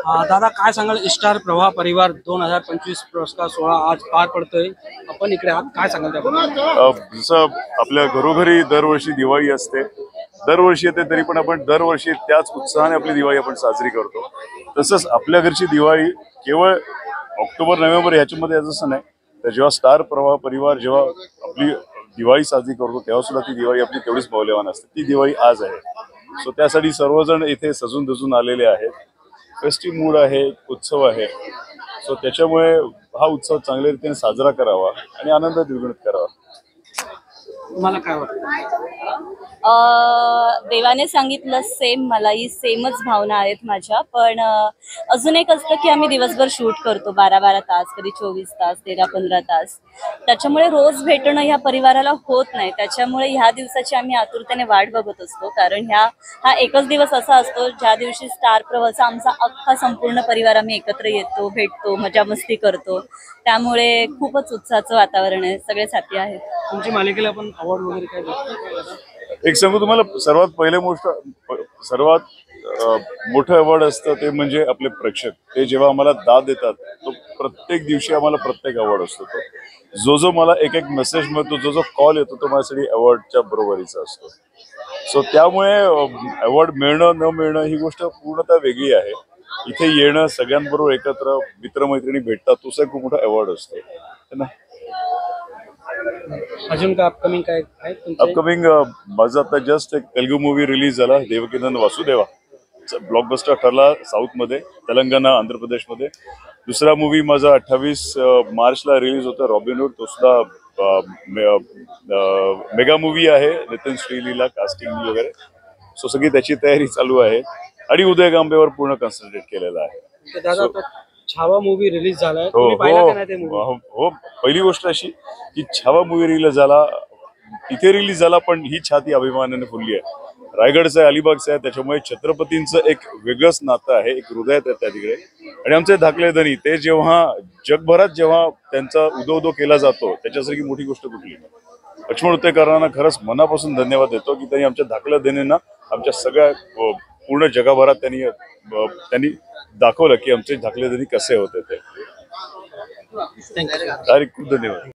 दादा काय सांगाल स्टार प्रवाह परिवार 2025 पुरस्कार सोहळा आज पार पडतोय, आपण इकडे आहात, काय सांगाल त्याबद्दल? जसं आपल्या घरोघरी दरवर्षी दिवाळी असते, दरवर्षी येते, तरी पण आपण दरवर्षी त्याच उत्साहाने आपली दिवाळी आपण साजरी करतो। तसंच आपल्या घरची दिवाळी केवळ ऑक्टोबर नोव्हेंबर ह्याच्यामध्ये असं नाही, तर जेव्हा स्टार प्रवाह परिवार जेव्हा आपली दिवाळी साजरी करतो तेव्हा सुद्धा ती दिवाळी आपली तेवढीच मौल्यवान असते। ती दिवाळी आज आहे, सो त्यासाठी सर्वजण इथे सजून धजून आलेले आहेत। फेस्टिव्ह मूड आहे, उत्सव आहे, सो त्याच्यामुळे हा उत्सव चांगल्या रीतीने साजरा करावा आणि आनंद द्विगुणित करावा। तुम्हाला काय वाटतं? देवाने सांगितलं सेम, मलाही सेमच भावना आहेत माझ्या। पण अजून एक असतं की आम्ही दिवसभर शूट करतो, 12-12 तास, कधी 24 तास, 13-15 तास। त्याच्यामुळे रोज भेटणं ह्या परिवाराला होत नाही, त्याच्यामुळे ह्या दिवसाची आम्ही आतुरतेने वाट बघत असतो। कारण हा एकच दिवस असा असतो ज्या दिवशी स्टार प्रवाहाचा आमचा अख्खा संपूर्ण परिवार आम्ही एकत्र येतो, भेटतो, मजा मस्ती करतो। त्यामुळे खूपच उत्साहाचं वातावरण आहे, सगळेच हॅपी आहेत। तुमची मालिकेला पण अवॉर्ड वगैरे काय भेटतं? एक सांगू तुम्हाला, सर्वात मोठं अवॉर्ड असतं ते म्हणजे आपले प्रेक्षक। ते जेव्हा आम्हाला दाद देतात, तो प्रत्येक दिवशी आम्हाला प्रत्येक अवॉर्ड असतो। तो जो मला एक मेसेज मिळतो, जो कॉल येतो, तो माझ्यासाठी अवॉर्डच्या बरोबरीचा असतो। सो त्यामुळे अवॉर्ड मिळणं न मिळणं ही गोष्ट पूर्णतः वेगळी आहे। इथे येणं, सगळ्यांबरोबर एकत्र मित्रमैत्रिणी भेटतात, तो खूप मोठा अवॉर्ड असतो, है ना। अजून काय अपकमिंग काय आहे तुमचं? अपकमिंग माझा आता जस्ट एक तेलुगू मूवी रिलीज झाला, देवकीनंदन वासुदेवा, ब्लॉकबस्टर ठरला साऊथ मध्ये, तेलंगणा, आंध्र प्रदेश मध्ये। दुसरा मूवी माझा 28 मार्चला रिलीज होता, रॉबिनहूड, तो सुद्धा मेगा मूवी आहे, नितीन श्रीलीला कास्टिंग वगैरे, सो सगळी त्याची तयारी चालू आहे आणि उदय गांबेवर पूर्ण कॉन्सन्ट्रेट केलेला आहे। दादा छावा मूवी रिलीज झालाय, हो तुम्ही पाहिला का नाही ते हो मूवी? हो, पहिली गोष्ट अशी की छावा मूवी इथे रिलीज झाला, पण ही छाती अभिमानाने फुलली आहे। रायगडचं आहे, अलिबागचं आहे, त्याच्यामुळे छत्रपतींचं एक वेगळंच नातं आहे, एक हृदय आहे त्या तिकडे। आणि आमचे धाकले धनी, ते जेव्हा जगभरात जेव्हा त्यांचा उदो केला जातो, त्याच्यासारखी मोठी गोष्ट कुठली नाही। लक्ष्मण उत्तेकरांना खरंच मनापासून धन्यवाद देतो की त्यांनी आमच्या धाकल्या धनींना आमच्या सगळ्या पूर्ण जगभरात त्यांनी दाखवलं की आमचे धाकले धनी कसे होते ते। थँक्यू. खूप धन्यवाद।